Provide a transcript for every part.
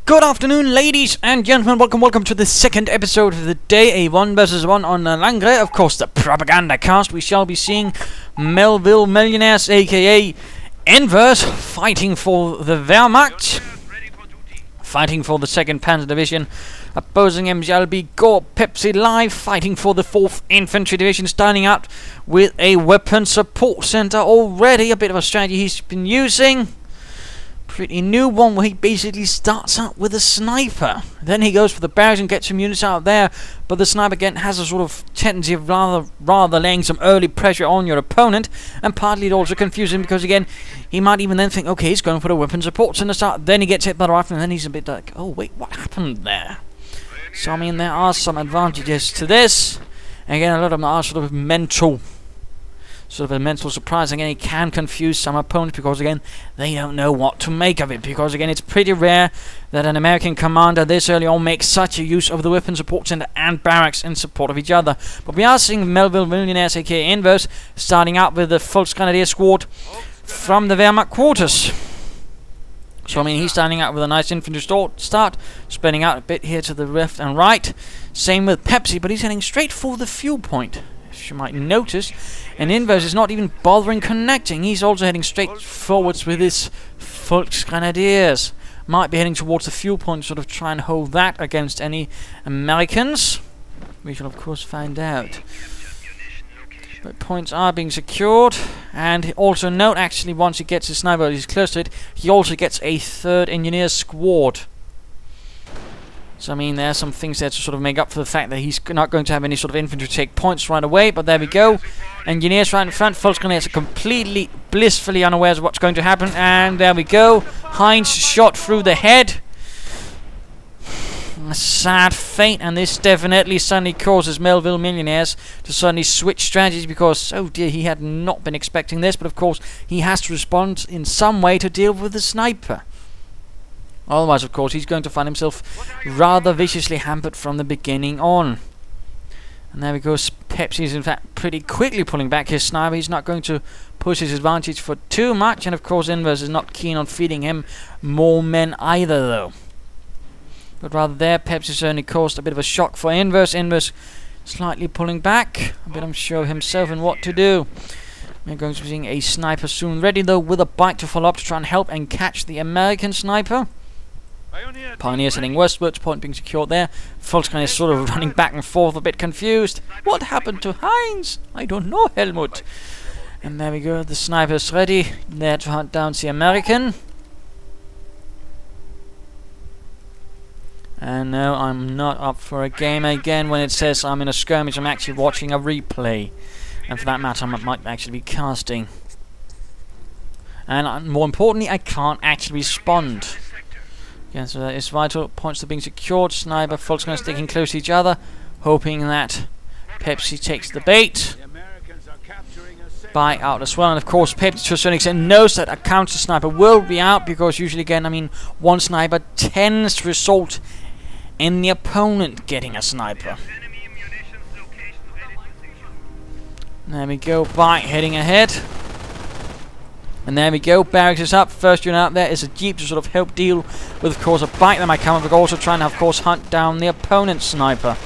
Good afternoon, ladies and gentlemen. Welcome to the second episode of the day, a 1 vs 1 on Langres. Of course, the Propagandacast. We shall be seeing MelvilleMillionaires, aka Inverse, fighting for the Wehrmacht, fighting for the 2nd Panzer Division. Opposing him shall be Gopepsilive, fighting for the 4th Infantry Division, starting out with a weapon support center already. A bit of a strategy he's been using. Pretty new one where he basically starts out with a sniper. Then he goes for the barracks and gets some units out there. But the sniper again has a sort of tendency of rather laying some early pressure on your opponent. And partly it also confuses him because again, he might even then think, okay, he's going for the weapon supports in the start. Then he gets hit by the rifle and then he's a bit like, oh wait, what happened there? So I mean, there are some advantages to this. And again, a lot of them are sort of a mental surprise. Again, it can confuse some opponents because again, they don't know what to make of it. Because again, it's pretty rare that an American commander this early on makes such a use of the weapon support center and barracks in support of each other. But we are seeing MelvilleMillionaires, aka Inverse, starting out with the Panzergrenadiers squad from the Wehrmacht quarters. So I mean, he's starting out with a nice infantry start, spreading out a bit here to the left and right. Same with Pepsi, but he's heading straight for the fuel point. As you might notice, and Inverse is not even bothering connecting. He's also heading straight forwards with his Panzergrenadiers. Might be heading towards the fuel point, sort of try and hold that against any Americans. We shall of course find out. But points are being secured, and also note actually once he gets his sniper, he's close to it, he also gets a 3rd engineer squad. So I mean, there are some things there to sort of make up for the fact that he's not going to have any sort of infantry take points right away, but there we go. Engineers right in front, Panzergrenadiers are completely blissfully unaware of what's going to happen, and there we go. Heinz shot through the head. A sad fate, and this definitely suddenly causes MelvilleMillionaires to suddenly switch strategies because, oh dear, he had not been expecting this, but of course he has to respond in some way to deal with the sniper. Otherwise, of course, he's going to find himself rather viciously hampered from the beginning on. And there we go, Pepsi is in fact pretty quickly pulling back his sniper. He's not going to push his advantage for too much, and of course Inverse is not keen on feeding him more men either though. But rather there, Pepsi certainly caused a bit of a shock for Inverse. Inverse slightly pulling back, a bit unsure of himself and what to do. We're going to be seeing a sniper soon ready though, with a bike to follow up to try and help and catch the American sniper. Pioneers heading westwards, point being secured there. Panzergrenadiers is sort of running back and forth, a bit confused. What happened to Heinz? I don't know, Helmut. And there we go, the sniper's ready, there to hunt down the American. And no, I'm not up for a game again. When it says I'm in a skirmish, I'm actually watching a replay. And for that matter, I might actually be casting. And more importantly, I can't actually respond. Yeah, so that is vital. Points are being secured. Sniper, Panzergrenadiers sticking close to each other, hoping that Pepsi takes the bait. Bike out as well, and of course Pepsi to a certain extent knows that a counter sniper will be out because usually, again, I mean, one sniper tends to result in the opponent getting a sniper. There we go, bike heading ahead. And there we go, barracks is up. First unit out there is a jeep to sort of help deal with, of course, a bike that might come up, but also trying to, of course, hunt down the opponent's sniper.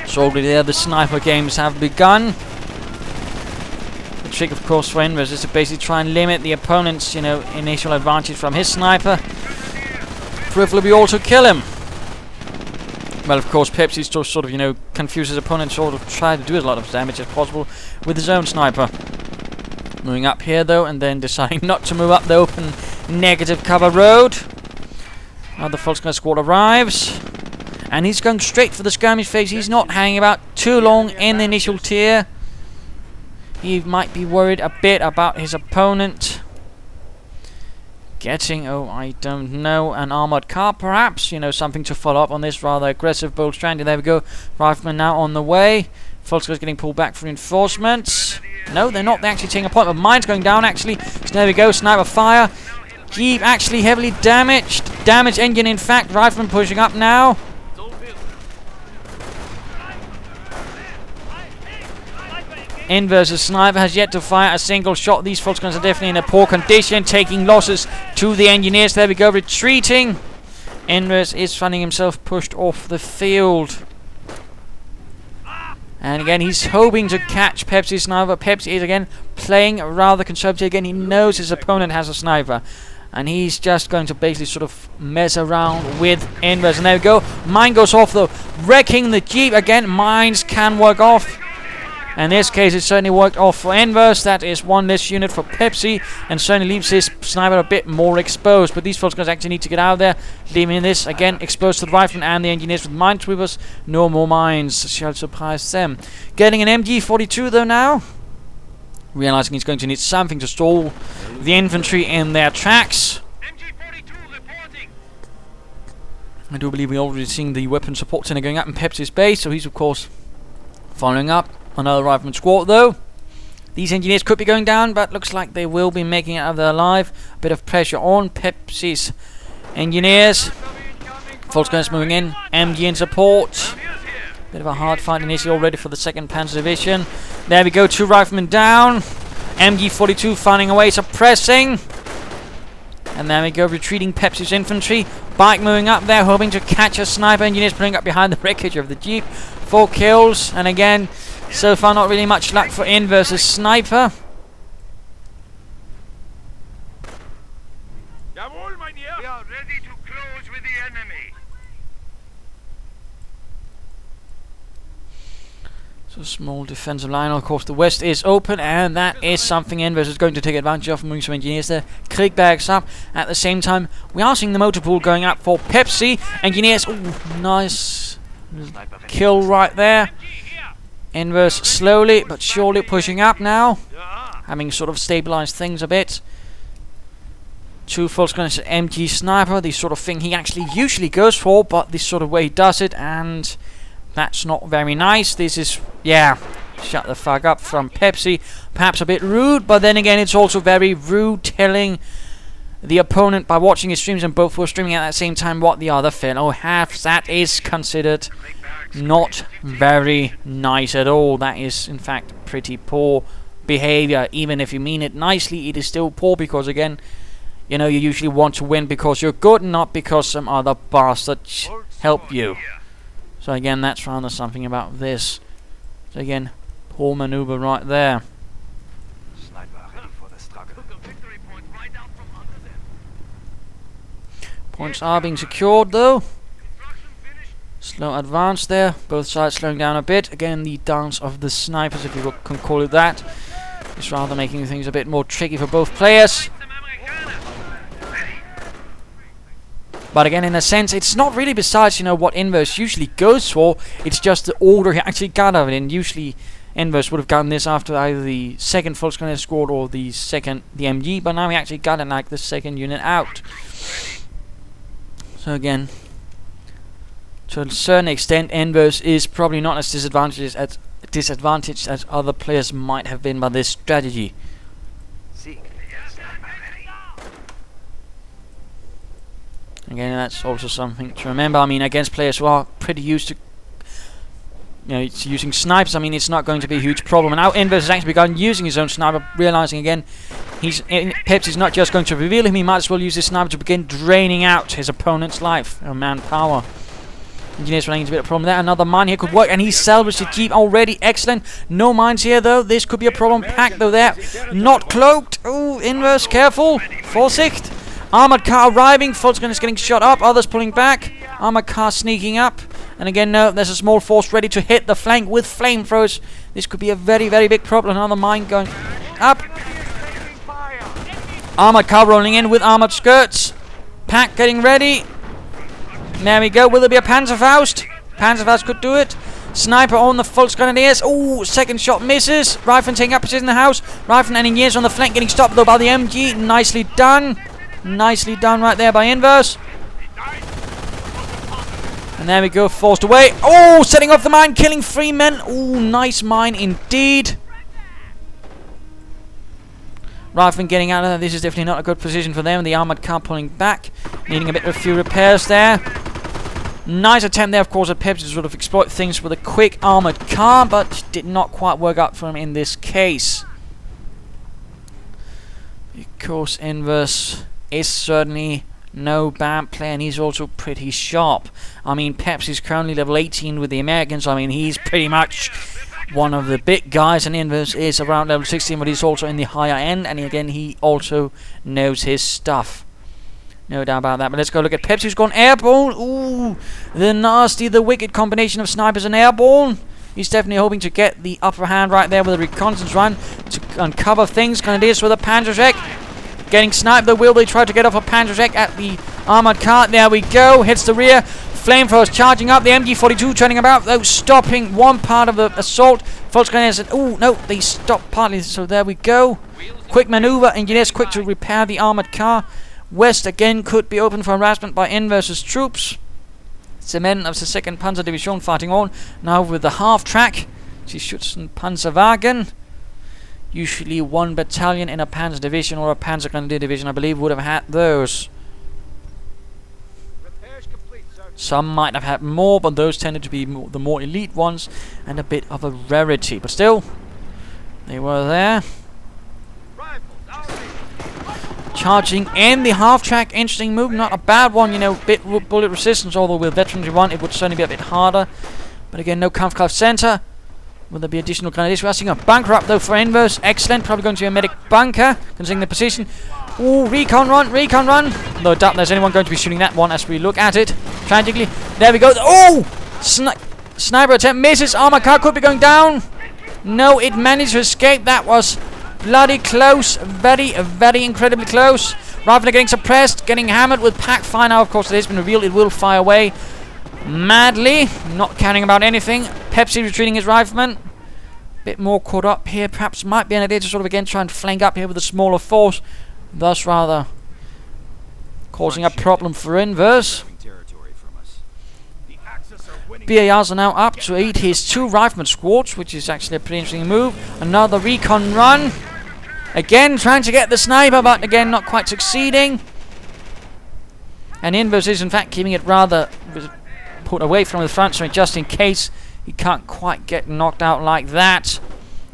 So already there, the sniper games have begun. The trick, of course, for Inverse is to basically try and limit the opponent's, initial advantage from his sniper. Preferably also kill him. Well, of course, Pepsi still sort of, confuse his opponent, sort of try to do as lot of damage as possible with his own sniper. Moving up here, though, and then deciding not to move up the open negative cover road. Now the Panzergrenadier squad arrives. And he's going straight for the skirmish phase. He's not hanging about too long in the initial tier. He might be worried a bit about his opponent getting, I don't know, an armored car perhaps, something to follow up on this rather aggressive bold strategy. There we go, rifleman now on the way. Panzergrenadiers getting pulled back for reinforcements. No, they're not, they're actually taking a point, but mine's going down actually. So there we go, sniper fire. Jeep actually heavily damaged. Damaged engine in fact, rifleman pushing up now. Inverse's sniper has yet to fire a single shot. These Volksgunners are definitely in a poor condition, taking losses to the engineers. There we go, retreating. Inverse is finding himself pushed off the field. And again, he's hoping to catch Pepsi's sniper. Pepsi is again playing rather conservative. Again, he knows his opponent has a sniper. And he's just going to basically sort of mess around with Inverse. And there we go. Mine goes off though, wrecking the Jeep. Again, mines can work off. In this case, it certainly worked off for Inverse. That is one less unit for Pepsi, and certainly leaves his sniper a bit more exposed. But these folks guys actually need to get out of there, leaving this again exposed to the riflemen and the engineers with minesweepers. No more mines shall surprise them. Getting an MG42 though now, realizing he's going to need something to stall the infantry in their tracks. MG42 reporting. I do believe we're already seeing the weapon support center going up in Pepsi's base, so he's of course following up. Another rifleman squad though. These engineers could be going down, but looks like they will be making it out of there alive. A bit of pressure on Pepsi's engineers. Volksgunners moving in. MG in support. Bit of a hard fight initially already for the 2nd Panzer Division. There we go, 2 riflemen down. MG42 finding a way, suppressing. And there we go, retreating Pepsi's infantry. Bike moving up there, hoping to catch a sniper. Engineers pulling up behind the wreckage of the Jeep. 4 kills, and again, so far not really much luck for Inverse's sniper. Jawohl, mein Herr. We are ready to close with the enemy. So small defensive line. Of course, the west is open, and that is something Inverse is going to take advantage of, moving some engineers there. Kriegberg's up. At the same time, we are seeing the motor pool going up for Pepsi. Engineers, ooh, nice kill right there. Inverse slowly but surely pushing up now, having sort of stabilized things a bit. 2 Volksgunners MG sniper, the sort of thing he actually usually goes for, but this sort of way he does it, and that's not very nice. This is, yeah, shut the fuck up from Pepsi. Perhaps a bit rude, but then again it's also very rude telling the opponent by watching his streams, and both were streaming at the same time, what the other fellow has. That is considered not very nice at all. That is in fact pretty poor behavior. Even if you mean it nicely, it is still poor, because again, you know, you usually want to win because you're good, not because some other bastard helped you. So again, that's rather something about this. So again, poor maneuver right there. Points are being secured though. Slow advance there. Both sides slowing down a bit. Again, the dance of the snipers, if you can call it that, is rather making things a bit more tricky for both players. But again, in a sense, it's not really besides, you know, what Inverse usually goes for. It's just the order he actually got of it. And usually Inverse would have gotten this after either the 2nd Volksgunner squad or the MG. But now he actually got it like the 2nd unit out. So again, to a certain extent, Inverse is probably not as disadvantaged as other players might have been by this strategy. Again, that's also something to remember. I mean, against players who are pretty used to, you know, using snipers, I mean, it's not going to be a huge problem. And now Inverse has actually begun using his own sniper, realizing again, Pepsi's not just going to reveal him, he might as well use his sniper to begin draining out his opponent's life or manpower. Engineers running into a bit of a problem there. Another mine here could work, and he salvaged the Jeep already. Excellent. No mines here though. This could be a problem. Packed though there. Not cloaked. Ooh, Inverse, careful. Vorsicht. Armored car arriving. Volksgunners getting shot up. Others pulling back. Armored car sneaking up. And again, no, there's a small force ready to hit the flank with flamethrowers. This could be a very, very big problem. Another mine going up. Armored car rolling in with armored skirts. Pack getting ready. There we go. Will there be a Panzerfaust? Panzerfaust could do it. Sniper on the Volksgrenadiers. Oh, 2nd shot misses. Rifleman taking up position in the house. Rifleman and engineers on the flank getting stopped though by the MG. Nicely done. Nicely done right there by Inverse. And there we go. Forced away. Oh, setting off the mine. Killing 3 men. Oh, nice mine indeed. Rifleman getting out of there. This is definitely not a good position for them. The armored car pulling back. Needing a bit of a few repairs there. Nice attempt there, of course, at Pepsi to sort of exploit things with a quick armored car, but did not quite work out for him in this case. Because Inverse is certainly no bad player, and he's also pretty sharp. I mean, Pepsi's currently level 18 with the Americans. I mean, he's pretty much one of the big guys, and Inverse is around level 16, but he's also in the higher end, and again, he also knows his stuff. No doubt about that. But let's go look at Pepsi, who's gone airborne. Ooh, the nasty, the wicked combination of snipers and airborne. He's definitely hoping to get the upper hand right there with a reconnaissance run to uncover things. Grenadiers with a Panzergrenadiers. Getting sniped, though. Will they try to get off a Panzergrenadiers at the armored car? There we go. Hits the rear. Flamethrowers charging up. The MG42 turning about, though, stopping one part of the assault. False Grenadiers. Oh, no, they stopped partly. So there we go. Quick maneuver. Engineers quick to repair the armored car. West again could be open for harassment by Inverse's troops. It's the men of the 2nd Panzer Division fighting on. Now with the half track. Sie schützen Panzerwagen. Usually one battalion in a Panzer Division or a Panzergrenadier Division, I believe, would have had those. Some might have had more, but those tended to be the more elite ones and a bit of a rarity. But still, they were there. Charging in the half-track, interesting move, not a bad one, you know, bit bullet resistance, although with Veteranry 1 it would certainly be a bit harder. But again, no Kampfkraft center. Will there be additional grenadiers? We're seeing a bunker up though for Inverse, excellent, probably going to be a medic bunker, considering the position. Ooh, recon run, though I doubt there's anyone going to be shooting that one as we look at it. Tragically, there we go, oh! Sniper attempt misses, armor car could be going down. No, it managed to escape, that was bloody close, very incredibly close. Rifleman getting suppressed, getting hammered with pack fire. Now, of course, it has been revealed it will fire away madly, not caring about anything. Pepsi retreating his rifleman. Bit more caught up here. Perhaps might be an idea to sort of again try and flank up here with a smaller force, thus rather causing a problem for Inverse. BARs are now up to 8 his 2 rifleman squads, which is actually a pretty interesting move. Another recon run. Again, trying to get the sniper, but again, not quite succeeding. And Inverse is, in fact, keeping it rather put away from the front, so just in case he can't quite get knocked out like that.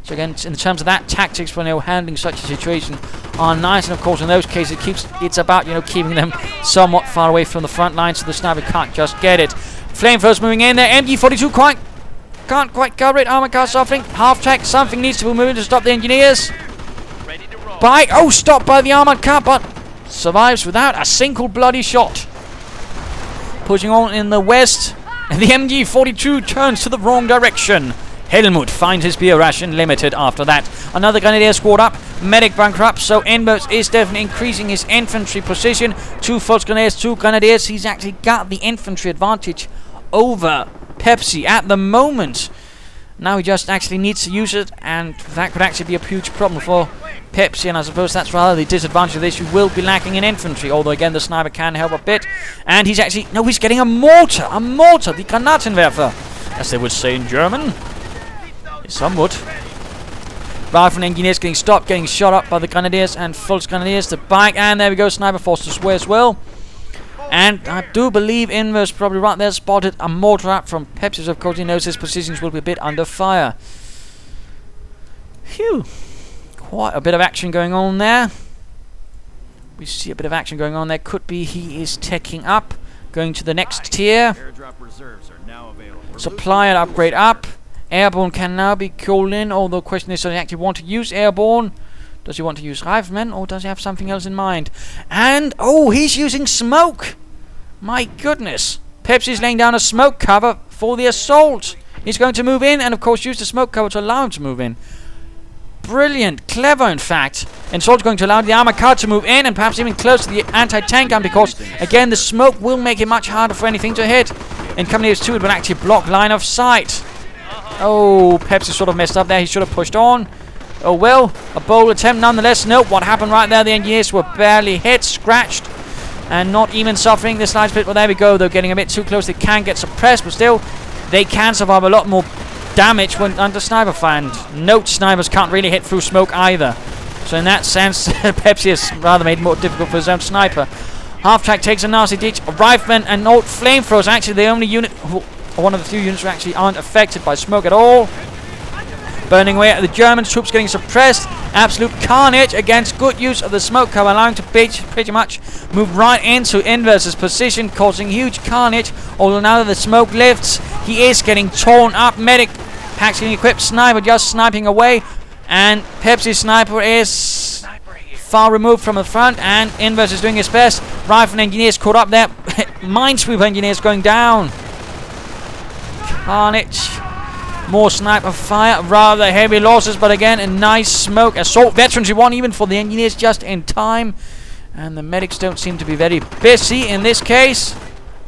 So again, in terms of that, tactics when they're handling such a situation are nice, and of course, in those cases, it's about, you know, keeping them somewhat far away from the front line, so the sniper can't just get it. Flamethrowers moving in there. MG42 can't quite cover it. Armor car suffering. Half track. Something needs to be moving to stop the engineers. Stopped by the armored car, but survives without a single bloody shot. Pushing on in the west, and the MG42 turns to the wrong direction. Helmut finds his beer ration limited after that. Another Grenadier squad up. Medic bunker up. So Inverse is definitely increasing his infantry position. 2 False Grenadiers, 2 Grenadiers. He's actually got the infantry advantage over Pepsi at the moment. Now he just actually needs to use it, and that could actually be a huge problem for Pepsi, and I suppose that's rather the disadvantage of this. You will be lacking in infantry, although again the sniper can help a bit. And he's actually, no, he's getting a mortar, the Granatenwerfer, as they would say in German. Some would. Rifleman engineers getting stopped, getting shot up by the Grenadiers and False Grenadiers. The bike, and there we go, sniper forced to swear as well. And I do believe Inverse probably right there spotted a mortar up from Pepsi, so of course he knows his positions will be a bit under fire. Phew. Quite a bit of action going on there. We see a bit of action going on there. Could be he is taking up, going to the next tier. Supply and upgrade up. Airborne can now be called in, although the question is, does he actually want to use airborne? Does he want to use riflemen, or does he have something else in mind? And, oh, he's using smoke! My goodness. Pepsi's laying down a smoke cover for the assault. He's going to move in, and of course use the smoke cover to allow him to move in. Brilliant, clever in fact. And Assault's going to allow the armor car to move in, and perhaps even close to the anti-tank gun, because, again, the smoke will make it much harder for anything to hit. In Company 2, it will actually block line of sight. Oh, Pepsi sort of messed up there. He should have pushed on. Oh well, a bold attempt nonetheless. Nope, what happened right there? The engineers were barely hit, scratched, and not even suffering. This line split, well, there we go. They're getting a bit too close. They can get suppressed, but still, they can survive a lot more damage when under sniper fire. And note, snipers can't really hit through smoke either. So in that sense, Pepsi has rather made it more difficult for his own sniper. Half-track takes a nasty ditch. A rifleman and old flamethrowers actually the only unit, one of the few units who actually aren't affected by smoke at all. Burning away at the German troops getting suppressed. Absolute carnage against good use of the smoke cover, allowing to pretty much move right into Inverse's position, causing huge carnage. Although now that the smoke lifts, he is getting torn up. Medic packs an equipped sniper just sniping away, and Pepsi's sniper is far removed from the front, and Inverse is doing his best. Rifle engineers caught up there. Minesweeper engineers going down. Carnage. More sniper fire, rather heavy losses, but again a nice smoke. Assault veterans won even for the engineers just in time, and the medics don't seem to be very busy in this case.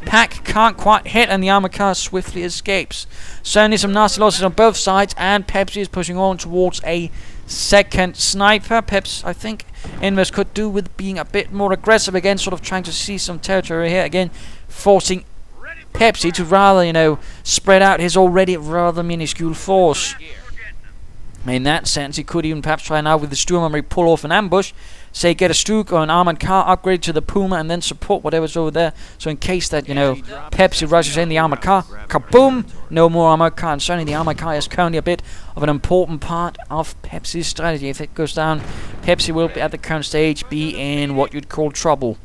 Pack can't quite hit, and the armor car swiftly escapes. Certainly some nasty losses on both sides, and Pepsi is pushing on towards a second sniper. Peps, I think Inverse could do with being a bit more aggressive again, sort of trying to seize some territory here again, forcing Pepsi to rather, you know, spread out his already rather minuscule force. In that sense, he could even perhaps try now with the Sturm pull off an ambush, say get a Stuk or an armored car, upgrade to the Puma, and then support whatever's over there. So in case that, you know, Pepsi rushes in the armored car, kaboom, no more armored car. And certainly the armored car is currently a bit of an important part of Pepsi's strategy. If it goes down, Pepsi will be at the current stage be in what you'd call trouble.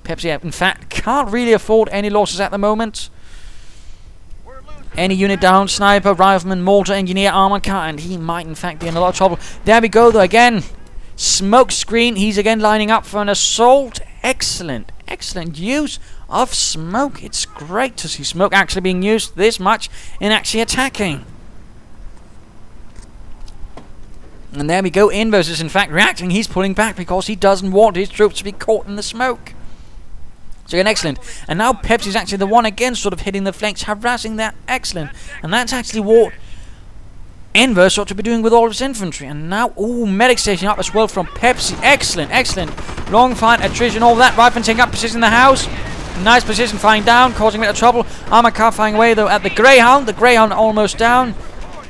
Pepsi, in fact, can't really afford any losses at the moment. Any unit down, sniper, rifleman, mortar, engineer, armored car, and he might in fact be in a lot of trouble. There we go though again. Smoke screen, he's again lining up for an assault. Excellent, excellent use of smoke. It's great to see smoke actually being used this much in actually attacking. And there we go, Inverse is in fact reacting. He's pulling back because he doesn't want his troops to be caught in the smoke. So again, excellent. And now Pepsi's actually the one again sort of hitting the flanks, harassing that. Excellent. And that's actually what Inverse ought to be doing with all of his infantry. And now, ooh, medic station up as well from Pepsi. Excellent, excellent. Long fight, attrition, all that. Rifleman taking up position in the house. Nice position, firing down, causing a bit of trouble. Armor car firing away though at the Greyhound. The Greyhound almost down.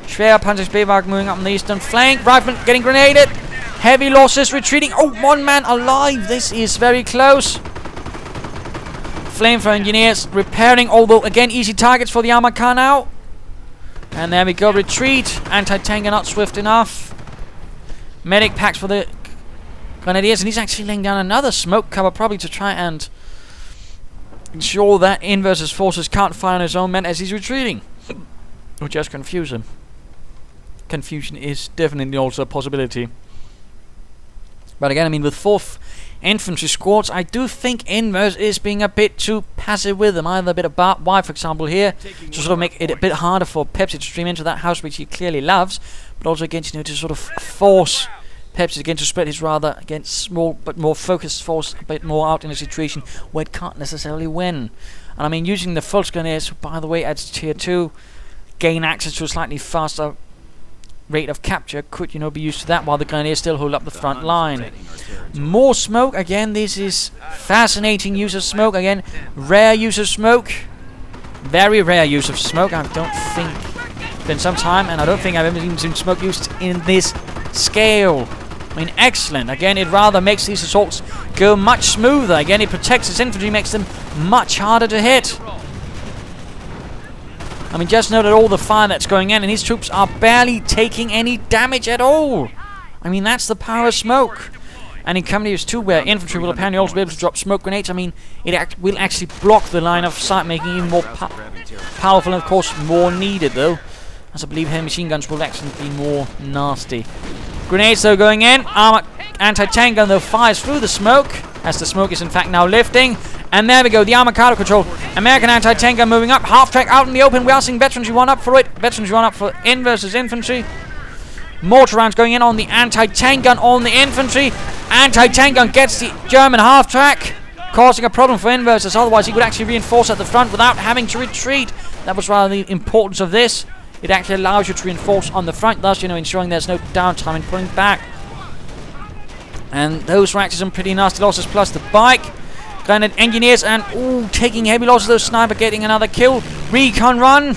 Schwer Panzergrenadiers moving up on the eastern flank. Rifleman getting grenaded. Heavy losses, retreating. Oh, one man alive. This is very close. Flamethrower engineers repairing, although again easy targets for the armor car now. And there we go, retreat. Anti-tank are not swift enough. Medic packs for the Grenadiers, and he's actually laying down another smoke cover, probably to try and ensure that Inverse's forces can't fire on his own men as he's retreating, or just confuse him. Confusion is definitely also a possibility. But again, I mean, with 4th infantry squads, I do think Inverse is being a bit too passive with them. Either a bit of barbed wire, for example, here, to sort of make it a bit harder for Pepsi to stream into that house, which he clearly loves, but also again, you know, to sort of force Pepsi again to spread his rather, again, small but more focused force a bit more out in a situation where it can't necessarily win. And I mean, using the Fultz Grenadiers, by the way, at tier 2, gain access to a slightly faster rate of capture, could, you know, be used to that, while the Grenadiers still hold up the front line. More smoke, again, this is fascinating use of smoke, again, rare use of smoke, very rare use of smoke. I don't think, it's been some time, and I don't think I've ever seen smoke used in this scale. I mean, excellent. Again, it rather makes these assaults go much smoother. Again, it protects its infantry, makes them much harder to hit. I mean, just note that all the fire that's going in, and his troops are barely taking any damage at all. I mean, that's the power of smoke. And in Companies 2, where infantry will apparently also be able to drop smoke grenades, I mean, it will actually block the line of sight, making it even more powerful, and of course more needed, though, as I believe heavy machine guns will actually be more nasty. Grenades, though, going in. Armored anti-tank gun, though, fires through the smoke, as the smoke is in fact now lifting. And there we go, the armor car control. American anti-tank gun moving up, half track out in the open. We are seeing veterans one up for it. Veterans one up for Inverse's infantry. Mortar rounds going in on the anti-tank gun on the infantry. Anti-tank gun gets the German half track, causing a problem for Inverse, as otherwise he could actually reinforce at the front without having to retreat. That was rather the importance of this. It actually allows you to reinforce on the front, thus, you know, ensuring there's no downtime in pulling back. And those were actually some pretty nasty losses, plus the bike. Grenade engineers and, ooh, taking heavy losses. Those sniper getting another kill. Recon run.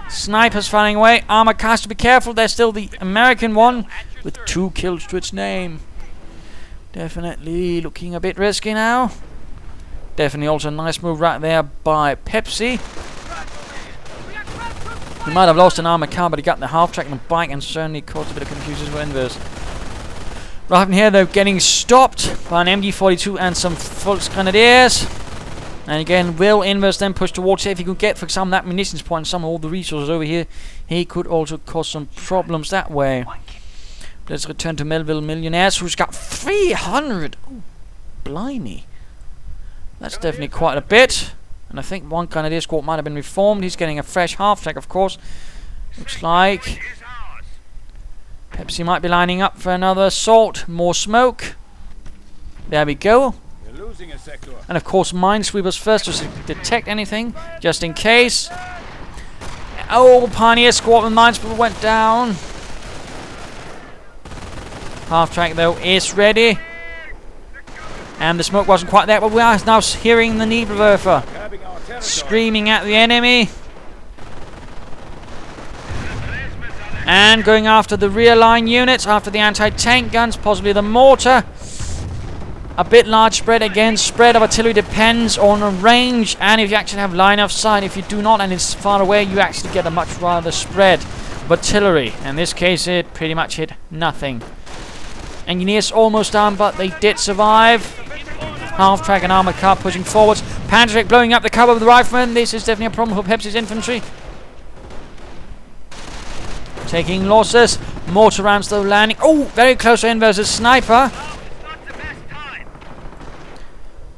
Snipers firing away. Armor cast, to be careful. There's still the American one with 2 kills to its name. Definitely looking a bit risky now. Definitely also a nice move right there by Pepsi. He might have lost an armored car, but he got the half-track and the bike and certainly caused a bit of confusion for Inverse. Right in here, though, getting stopped by an MG42 and some Volksgrenadiers. And again, will Inverse then push towards here? If he could get, for example, that munitions point and some of all the resources over here, he could also cause some problems that way. Let's return to MelvilleMillionaires, who's got 300. Ooh, blimey. That's definitely quite a bit. And I think one Grenadier squad might have been reformed. He's getting a fresh half-track, of course. Looks like Pepsi might be lining up for another assault. More smoke. There we go. And of course, minesweepers first to detect anything, just in case. Oh, Pioneer squad with minesweeper went down. Half-track, though, is ready. And the smoke wasn't quite there, but we are now hearing the Nebelwerfer screaming at the enemy. And going after the rear line units, after the anti-tank guns, possibly the mortar. A bit large spread again. Spread of artillery depends on range, and if you actually have line of sight. If you do not and it's far away, you actually get a much rather spread of artillery. In this case, it pretty much hit nothing. Engineers almost down, but they did survive. Half-track and armored car pushing forwards. Panzergrenadiers blowing up the cover of the riflemen. This is definitely a problem for Pepsi's infantry. Taking losses. Mortar rounds though landing. Oh, very close to Inverse's sniper.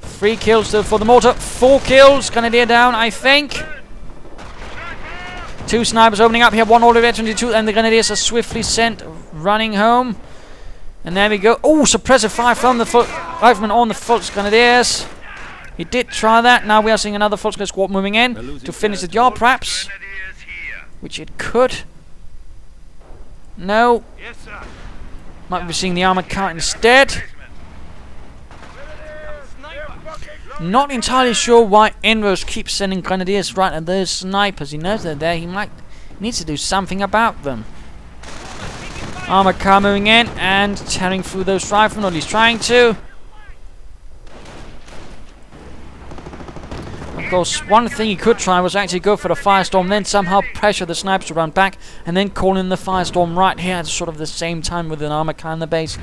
3 kills though for the mortar. 4 kills. Grenadier down, I think. 2 snipers opening up here. 1 all the way at 22, and the Grenadiers are swiftly sent running home. And there we go. Oh, suppressive fire from the rifleman on the Volksgrenadiers. He did try that. Now we are seeing another Volksgrenadier squad moving in to finish the job, perhaps. Which it could. No. Might be seeing the armored car instead. Not entirely sure why Inverse keeps sending Grenadiers right at those snipers. He knows they're there. He needs to do something about them. Armored car moving in and tearing through those riflemen, or at least trying to. Of course, one thing he could try was actually go for the firestorm, then somehow pressure the snipers to run back, and then call in the firestorm right here at sort of the same time with an armored car in the base.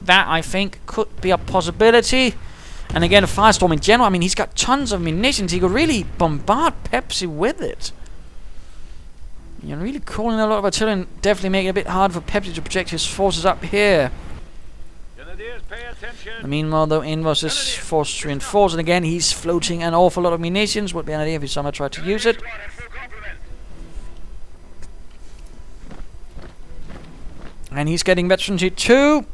That, I think, could be a possibility. And again, a firestorm in general, I mean, he's got tons of munitions. He could really bombard Pepsi with it. You're really calling a lot of artillery and definitely making it a bit hard for Pepsi to project his forces up here. Meanwhile, though, Inverse is forced to reinforce, and again, he's floating an awful lot of munitions. Would be an idea if he somehow tried to use it. And he's getting veterancy too,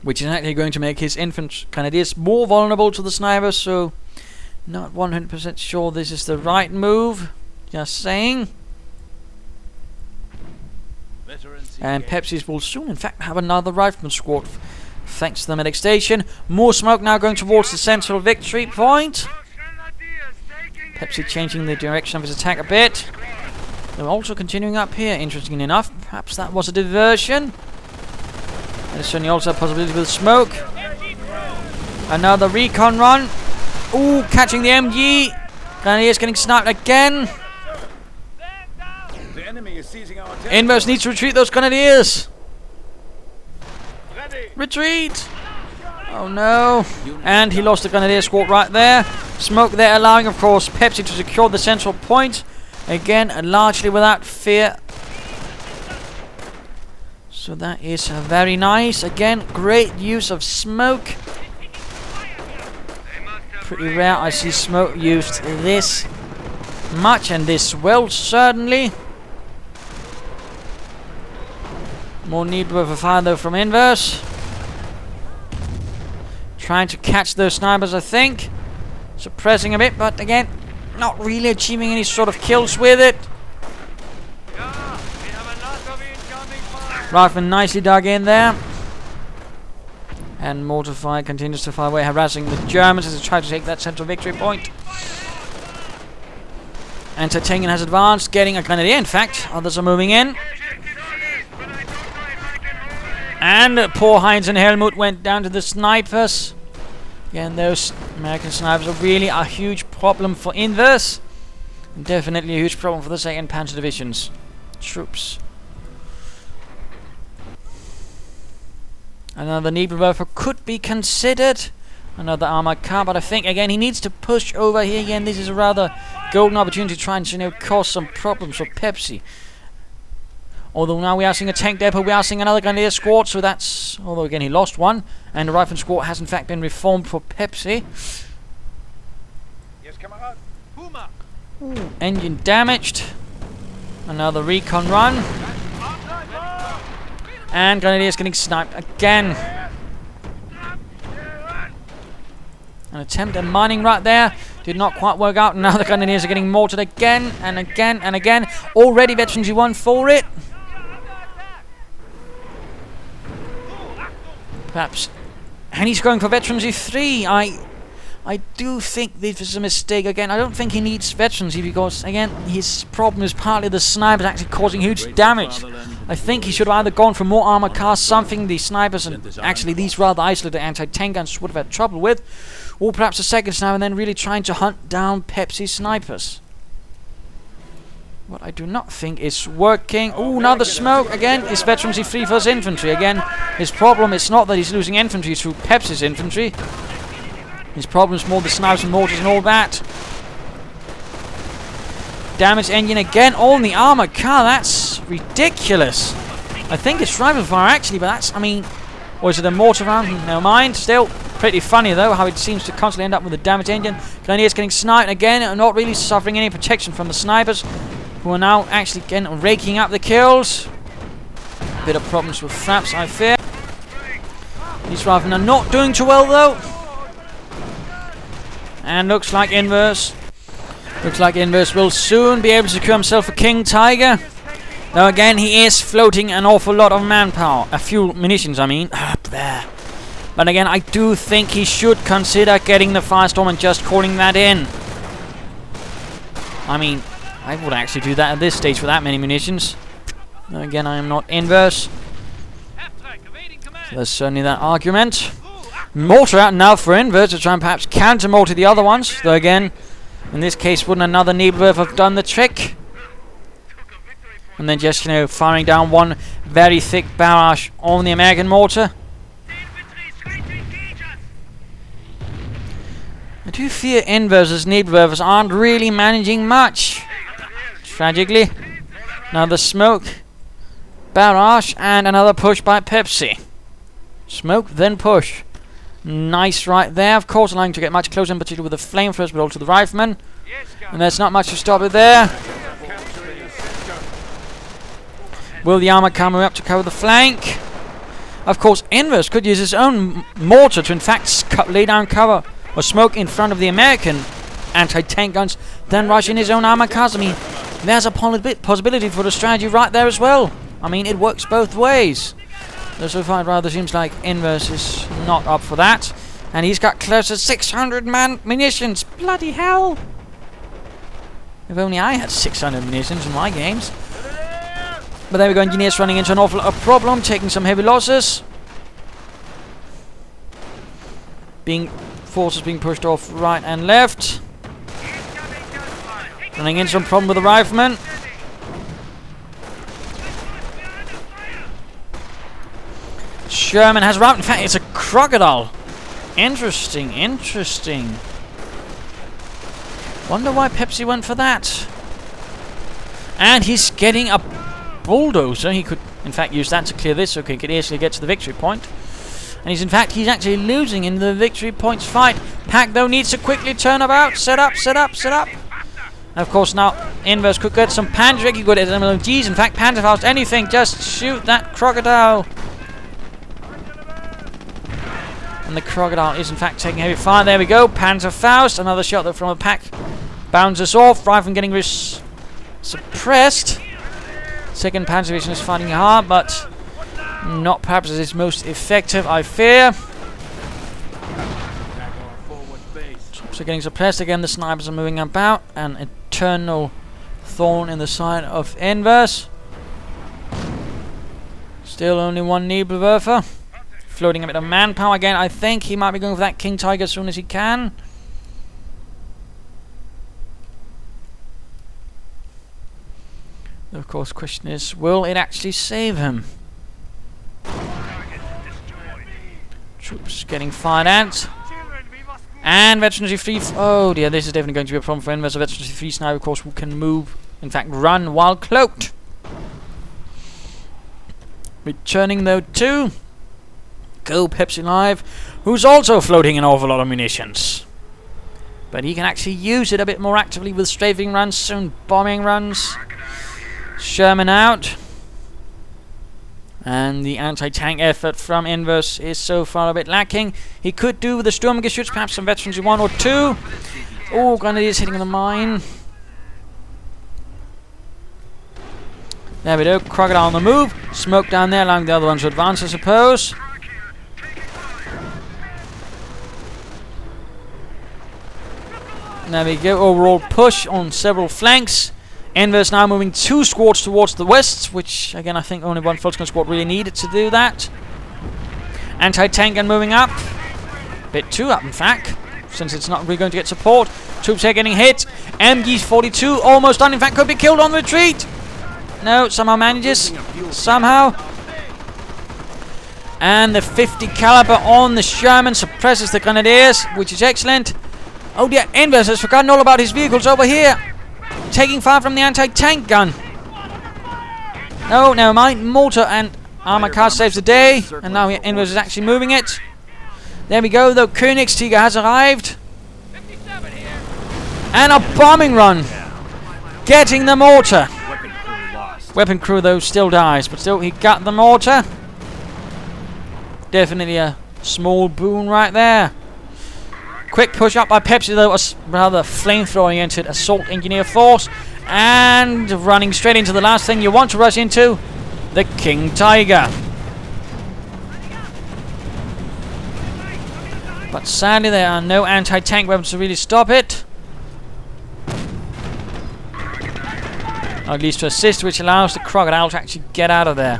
which is actually going to make his infantry Grenadiers more vulnerable to the snipers, so not 100% sure this is the right move. Just saying. And Pepsi's will soon, in fact, have another rifleman squad, thanks to the medic station. More smoke now going towards the central victory point. Pepsi changing the direction of his attack a bit. They're also continuing up here, interestingly enough. Perhaps that was a diversion. There's certainly also a possibility with smoke. Another recon run. Ooh, catching the MG. Grenadiers getting sniped again. Inverse needs to retreat those Grenadiers. Retreat! Oh no. And he lost the Grenadier squad right there. Smoke there, allowing, of course, Pepsi to secure the central point. Again, largely without fear. So that is very nice. Again, great use of smoke. Pretty rare I see smoke used this much and this well, certainly. More need for fire though from Inverse. Trying to catch those snipers, I think. Suppressing a bit, but again, not really achieving any sort of kills with it. Rifleman nicely dug in there. And mortar fire continues to fire away, harassing the Germans as they try to take that central victory point. And Titanian has advanced, getting a Grenadier, in fact. Others are moving in. And poor Heinz and Helmut went down to the snipers. Again, those American snipers are really a huge problem for Inverse. Definitely a huge problem for the 2nd Panzer Division's troops. Another Nebelwerfer could be considered. Another armored car, but I think again he needs to push over here again. This is a rather golden opportunity to try and cause some problems for Pepsi. Although now we are seeing a tank depot, we are seeing another Grenadier squad, so that's... Although again he lost one, and the Rifle squad has in fact been reformed for Pepsi. Yes, Kamerad. Puma. Ooh, engine damaged. Another recon run. And Grenadiers getting sniped again. An attempt at mining right there. Did not quite work out. Now the Grenadiers are getting mortared again and again and again. Already Veterans U1 for it. Perhaps. And he's going for Veterans E3. I do think this is a mistake again. I don't think he needs Veterans E because, again, his problem is partly the snipers actually causing huge damage. I think he should have either gone for more armor cars, something the snipers and actually these rather isolated anti-tank guns would have had trouble with, or perhaps a second sniper and then really trying to hunt down Pepsi snipers. What I do not think is working. Ooh, another smoke again. Is Veterans E3 versus infantry again? His problem is not that he's losing infantry to Pepsi's infantry. His problem is more the snipers and mortars and all that. Damaged engine again. All in the armored car. That's ridiculous. I think it's rifle fire actually, but that's, I mean, or is it a mortar round? Never mind. Still pretty funny though how it seems to constantly end up with a damaged engine. Grenadiers getting sniped again and not really suffering any protection from the snipers, who are now actually again raking up the kills. Bit of problems with fraps, I fear. These riflemen are not doing too well though. And looks like Inverse will soon be able to secure himself a King Tiger. Though again, he is floating an awful lot of manpower. A few munitions, I mean. Up there. But again, I do think he should consider getting the Firestorm and just calling that in. I mean, I would actually do that at this stage with that many munitions. Though again, I am not Inverse. So there's certainly that argument. Mortar out now for Inverse to try and perhaps counter-mortar the other ones. Though again, in this case, wouldn't another Nebelwerfer have done the trick? And then just, firing down one very thick barrage on the American mortar. I do fear Inverse's Nebelwerfers aren't really managing much. Tragically. Another smoke. Barrage and another push by Pepsi. Smoke, then push. Nice right there, of course, allowing to get much closer, in particular with the flamethrowers, but also the riflemen. And there's not much to stop it there. Will the armor come up to cover the flank? Of course, Inverse could use his own mortar to in fact lay down cover or smoke in front of the American anti-tank guns, then rush in his own armor cars. I mean, there's a possibility for the strategy right there as well. I mean, it works both ways. So far, it rather seems like Inverse is not up for that. And he's got close to 600 munitions. Bloody hell! If only I had 600 munitions in my games. But there we go, Engineers running into an awful problem, taking some heavy losses. Forces being pushed off right and left. Running into some problem with the riflemen. Sherman has arrived. In fact, it's a crocodile. Interesting. Wonder why Pepsi went for that. And he's getting a bulldozer. He could, in fact, use that to clear this so he could easily get to the victory point. And he's actually losing in the victory points fight. Pack, though, needs to quickly turn about. Set up. And of course, now Inverse could get some Panzer. He could get MLGs. In fact, Panzerfaust, anything. Just shoot that crocodile. And the crocodile is in fact taking heavy fire. There we go. Panzerfaust. Another shot from a pack. Bounces off. Rifleman getting suppressed. Second Panzer Division is fighting hard, but not perhaps as its most effective, I fear. Troops are getting suppressed again. The snipers are moving about. An eternal thorn in the side of Inverse. Still only one Nebelwerfer. Floating a bit of manpower again. I think he might be going for that King Tiger as soon as he can. Of course, question is, will it actually save him? Troops getting fired at. And Veterans 3. Oh dear, this is definitely going to be a problem for Veterans 3 sniper, of course, who can move, in fact, run while cloaked. Returning though to Gopepsilive, who's also floating an awful lot of munitions. But he can actually use it a bit more actively with strafing runs, soon bombing runs. Sherman out. And the anti-tank effort from Inverse is so far a bit lacking. He could do with the Sturmgeschütz, perhaps some Veterans 1 or 2. Oh, Grenadiers hitting the mine. There we go, Crocodile on the move. Smoke down there, allowing the other ones to advance, I suppose. There we go, overall push on several flanks. Inverse now moving 2 squads towards the west, which again I think only one Falcon squad really needed to do that. Anti-tank gun moving up. Bit too up, in fact, since it's not really going to get support. Troops here getting hit. MG-42 almost done, in fact could be killed on retreat. No, somehow manages. Somehow. And the 50 caliber on the Sherman suppresses the Grenadiers, which is excellent. Oh dear, Inverse has forgotten all about his vehicles over here. Taking fire from the anti-tank gun. No, never mind. Mortar and armor car saves the day. And now Inverse is actually moving it. There we go, though. Königstiger has arrived. And a bombing run. Getting the mortar. Weapon crew, though, still dies. But still, he got the mortar. Definitely a small boon right there. Quick push up by Pepsi, though, a rather flamethrower-oriented assault engineer force. And running straight into the last thing you want to rush into, the King Tiger. But sadly, there are no anti-tank weapons to really stop it. Or at least to assist, which allows the Crocodile to actually get out of there.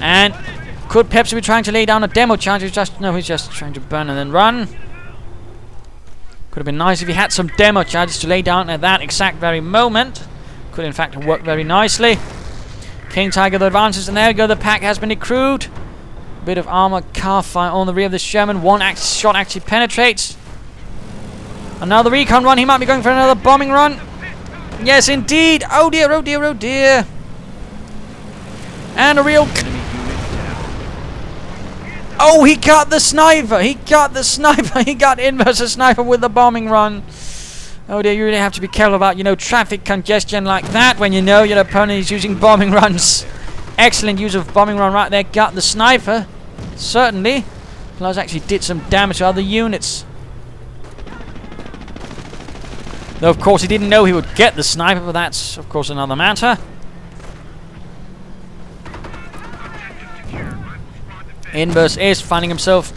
And could Pepsi be trying to lay down a demo charge? He's just trying to burn and then run. Could have been nice if he had some demo charges to lay down at that exact very moment. Could in fact work very nicely. King Tiger the advances, and there we go, the pack has been decrewed. Bit of armor car fire on the rear of the Sherman. One shot actually penetrates. Another recon run. He might be going for another bombing run. Yes, indeed. Oh dear, oh dear, oh dear. And a real... Oh, he got the sniper. He got the sniper. He got Inverse a sniper with the bombing run. Oh dear, you really have to be careful about, traffic congestion like that when you know your opponent is using bombing runs. Excellent use of bombing run right there. Got the sniper. Certainly. Plus actually did some damage to other units. Though of course he didn't know he would get the sniper, but that's of course another matter. Inverse is finding himself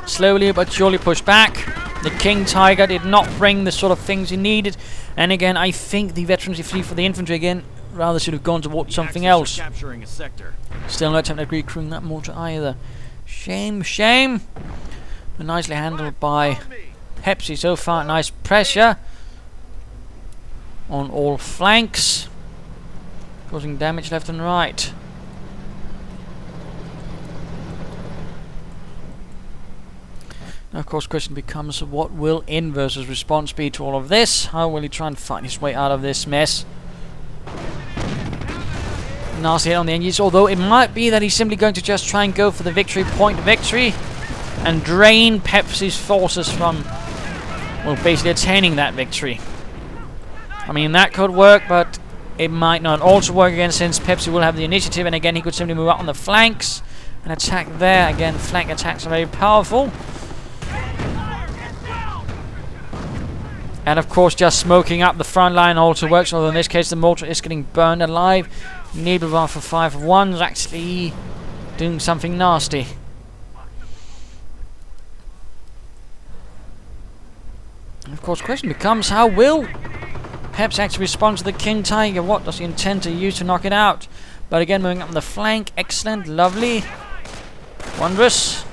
slowly but surely pushed back. The King Tiger did not bring the sort of things he needed. And again, I think the veterans fleet for the infantry again rather should have gone towards something else. Still no attempt at recruiting that mortar either. Shame, shame. But nicely handled by Pepsi so far. Nice pressure on all flanks, causing damage left and right. Now, of course, question becomes, what will Inverse's response be to all of this? How will he try and fight his way out of this mess? Nasty hit on the engines, although it might be that he's simply going to just try and go for the victory point victory and drain Pepsi's forces from, well, basically attaining that victory. I mean, that could work, but it might not also work again, since Pepsi will have the initiative, and again he could simply move out on the flanks and attack there. Again, flank attacks are very powerful. And of course, just smoking up the front line also works, although in this case the mortar is getting burned alive. Nebelwerfer 5-1 is actually doing something nasty. And of course, the question becomes, how will Pepsi actually responds to the King Tiger. What does he intend to use to knock it out? But again, moving up on the flank. Excellent, lovely, wondrous.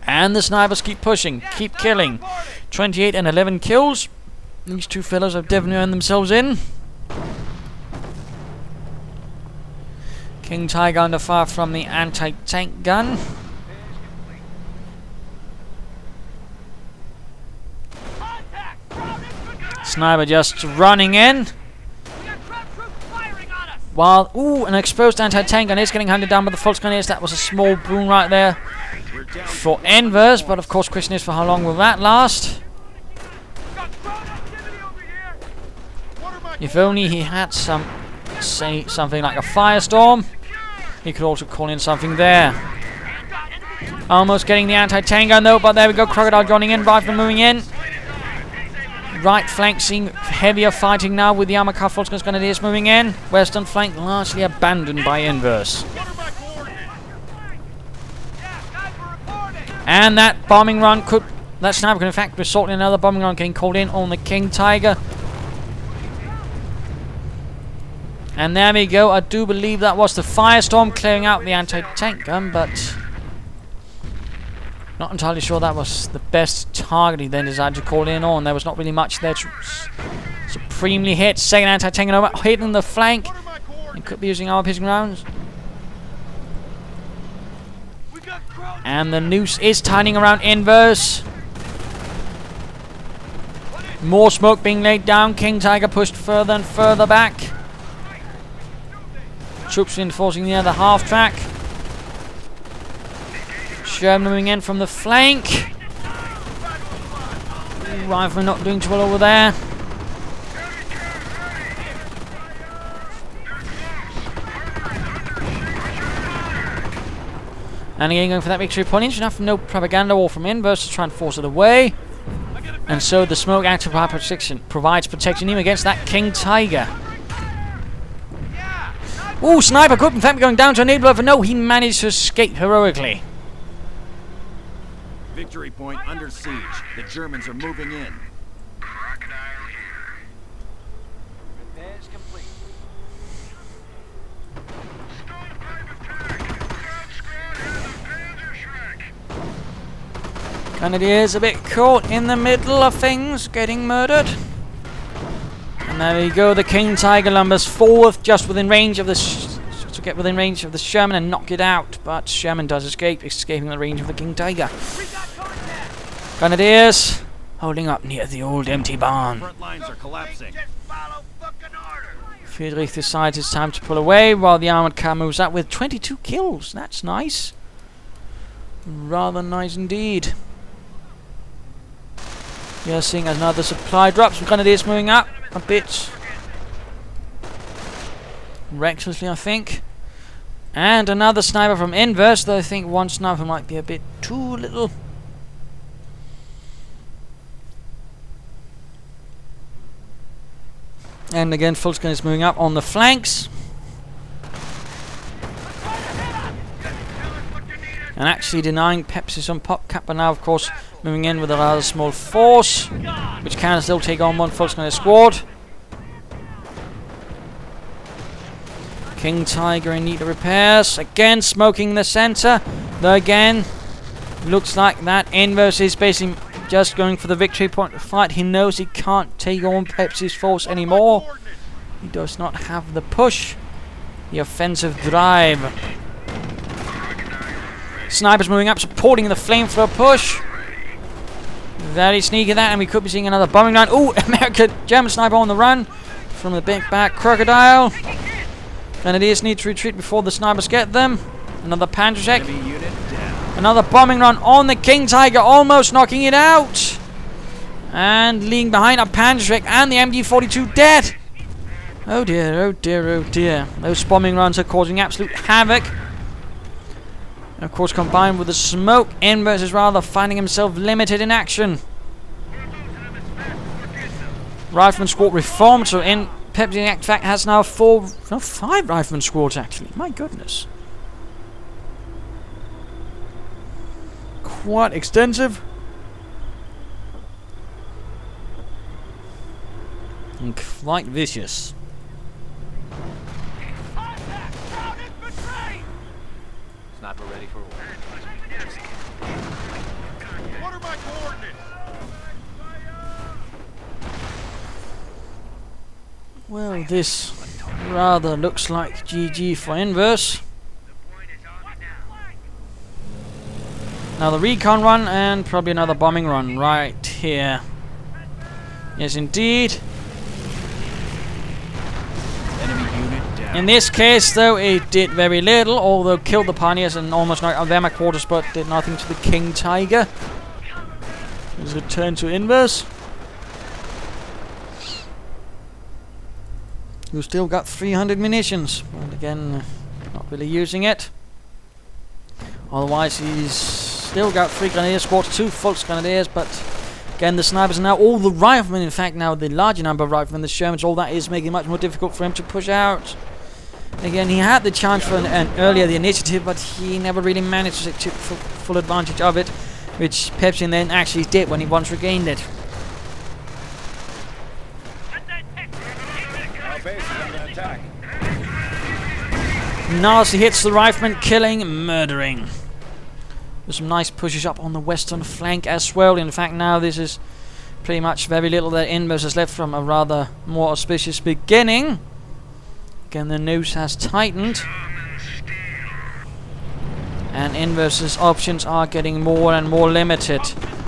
And the snipers keep pushing, keep killing. 28 and 11 kills. These two fellows have definitely earned themselves in. King Tiger under fire from the anti-tank gun. Sniper just running in. While, an exposed anti-tank gun is getting hunted down by the Volksgrenadiers. That was a small boon right there for Envers, but of course, question is for how long will that last? If only he had something like a firestorm, he could also call in something there. Almost getting the anti-tank gun though, but there we go. Crocodile joining in, rifle moving in. Right flank seeing heavier fighting now with the armor car Volksgrenadiers moving in. Western flank largely abandoned by Envers. And that bombing run that sniper could in fact result in another bombing run getting called in on the King Tiger. And there we go. I do believe that was the firestorm clearing out the anti-tank gun, but not entirely sure that was the best target he then decided to call in on. There was not really much there to supremely hit. Second anti-tank over, hitting the flank. And could be using armor piercing rounds. And the noose is tightening around Envers. More smoke being laid down. King Tiger pushed further and further back. Troops reinforcing the other half track. Sherman moving in from the flank. Rifleman not doing too well over there. And again going for that victory point. Interesting enough, no propaganda war from Envers to try and force it away. And so the smoke active protection provides protection even against that King Tiger. Ooh, sniper could in fact be going down to enabler, but no, he managed to escape heroically. Victory point under siege. The Germans are moving in. Crocodile here. Repairs complete. Grenadiers a bit caught in the middle of things, getting murdered. And there we go, the King Tiger lumbers forward, just within range of the to get within range of the Sherman and knock it out. But Sherman does escape, escaping the range of the King Tiger. Grenadiers holding up near the old empty barn. Front lines are collapsing. Friedrich decides it's time to pull away while the armored car moves up with 22 kills. That's nice. Rather nice indeed. We are seeing another supply drop. Some Grenadiers moving up a bit recklessly, I think. And another sniper from Envers, though I think one sniper might be a bit too little. And again, Volksgrenadiers is moving up on the flanks. And actually denying Pepsi some pop cap, but now of course moving in with a rather small force, which can still take on one Volksgrenadier squad. King Tiger in need of repairs. Again smoking the center. Though again, looks like that Envers is basically just going for the victory point to fight. He knows he can't take on Pepsi's force anymore. He does not have the push, the offensive drive. Snipers moving up, supporting the flamethrower push. Very sneaky that, and we could be seeing another bombing line. Ooh, German sniper on the run from the big back Crocodile. Grenadiers need to retreat before the snipers get them. Another Panzergrenadier. Another bombing run on the King Tiger, almost knocking it out. And leaving behind a Panzergrenadier and the MG42 dead. Oh dear, oh dear, oh dear. Those bombing runs are causing absolute havoc. And of course, combined with the smoke, Envers is rather finding himself limited in action. Rifleman squad reformed, so Pepsi in fact has now 5 rifleman squads actually. My goodness. Quite extensive. and quite vicious. Sniper ready for orders. What are my coordinates? Well, this rather looks like GG for Inverse. Another recon run and probably another bombing run right here. Yes, indeed. Enemy unit down. In this case, though, it did very little, although killed the pioneers and almost knocked out their quarters, but did nothing to the King Tiger. Let's return to Inverse, who still got 300 munitions, but again, not really using it. Otherwise, he's still got 3 grenadier squads, 2 full grenadiers, but again, the snipers are now all the riflemen. In fact, now the larger number of riflemen, the Shermans, all that is making it much more difficult for him to push out. Again, he had the chance for an earlier the initiative, but he never really managed to take full advantage of it, which Pepsi then actually did when he once regained it. Our base is under attack. Nasty hits the riflemen, killing, murdering. There's some nice pushes up on the western flank as well. In fact, now this is pretty much very little that Inverse has left from a rather more auspicious beginning. Again, the noose has tightened, and Inverse's options are getting more and more limited.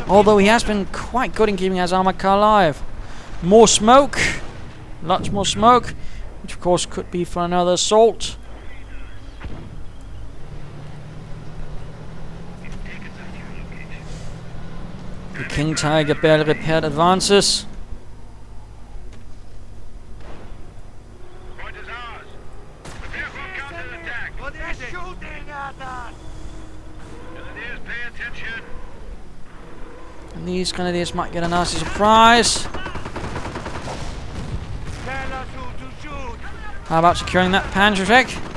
Although he has been quite good in keeping his armor car alive. More smoke, lots more smoke, which of course could be for another assault. The King Tiger barely repaired advances. Point is ours. Prepare for counterattack. What is it? Shooting at us. Grenadiers, pay attention. And these grenadiers might get a nasty surprise. Tell us who to shoot. How about securing that Panzergrenadier?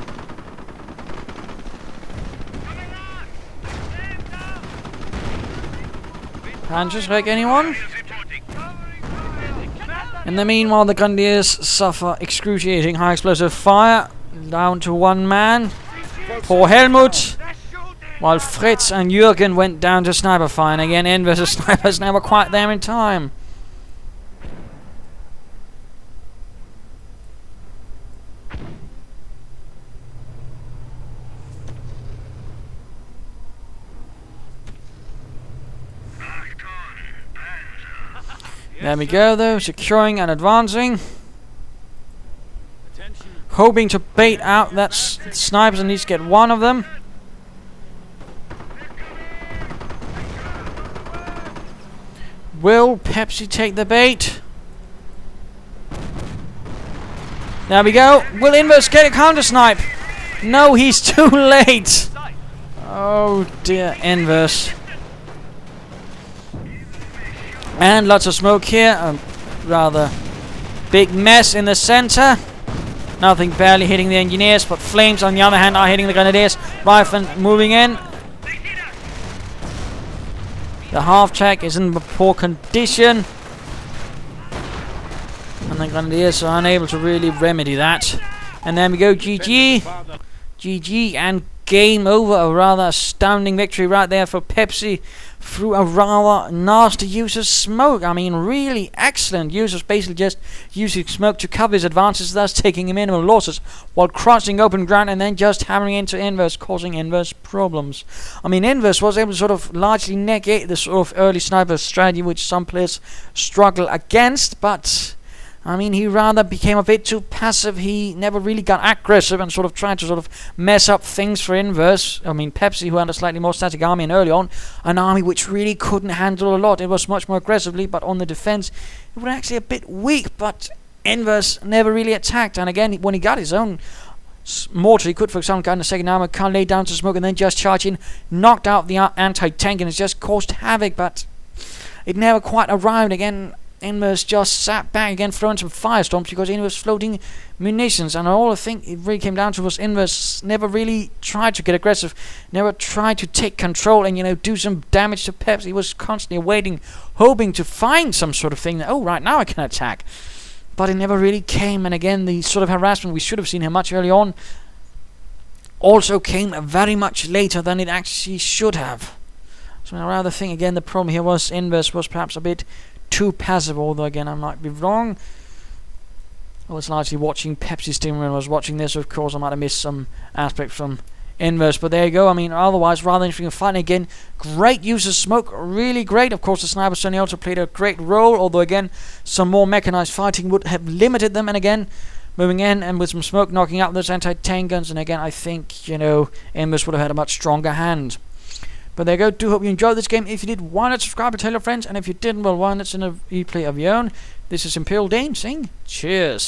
Panzergrenadier, anyone? In the meanwhile, the Grenadiers suffer excruciating high explosive fire. Down to 1 man. Poor Helmut. While Fritz and Jürgen went down to sniper fire. And again, Inverse snipers never quite there in time. There we go, though, securing and advancing. Attention. Hoping to bait out that snipers and at least get one of them. Will Pepsi take the bait? There we go. Will Inverse get a counter snipe? No, he's too late. Oh dear, Inverse. And lots of smoke here. A rather big mess in the center. Nothing barely hitting the engineers, but flames on the other hand are hitting the grenadiers. Riflemen moving in. The half-track is in poor condition. And the grenadiers are unable to really remedy that. And then we go GG. GG and game over. A rather astounding victory right there for Pepsi through a rather nasty use of smoke. I mean, really excellent use of basically just using smoke to cover his advances, thus taking minimal losses while crossing open ground and then just hammering into Inverse, causing Inverse problems. I mean, Inverse was able to sort of largely negate the sort of early sniper strategy which some players struggle against, but I mean, he rather became a bit too passive. He never really got aggressive and sort of tried to sort of mess up things for Inverse. I mean, Pepsi, who had a slightly more static army and early on, an army which really couldn't handle a lot. It was much more aggressively, but on the defense, it was actually a bit weak, but Inverse never really attacked. And again, when he got his own mortar, he could, for example, get in the second armor, can't lay down to smoke and then just charge in, knocked out the anti-tank, and it's just caused havoc, but it never quite arrived. Again, Inverse just sat back again, throwing some firestorms because Inverse floating munitions, and all I think it really came down to was Inverse never really tried to get aggressive, never tried to take control and, you know, do some damage to Pepsi. He was constantly waiting, hoping to find some sort of thing that, oh, right now I can attack. but it never really came. And again, the sort of harassment we should have seen here much early on also came very much later than it actually should have. So I rather think again the problem here was Inverse was perhaps a bit too passive, although again I might be wrong. I was largely watching Pepsi Steam when I was watching this. Of course I might have missed some aspects from Inverse, but there you go. I mean, otherwise rather interesting fighting again. Great use of smoke, really great. Of course the sniper certainly also played a great role, although again some more mechanized fighting would have limited them. And again, moving in and with some smoke knocking out those anti-tank guns, and again I think, you know, Inverse would have had a much stronger hand. But there you go. Do hope you enjoyed this game. If you did, why not subscribe and tell your friends, and if you didn't, well, why not send a replay of your own. This is Imperial Dane saying cheers.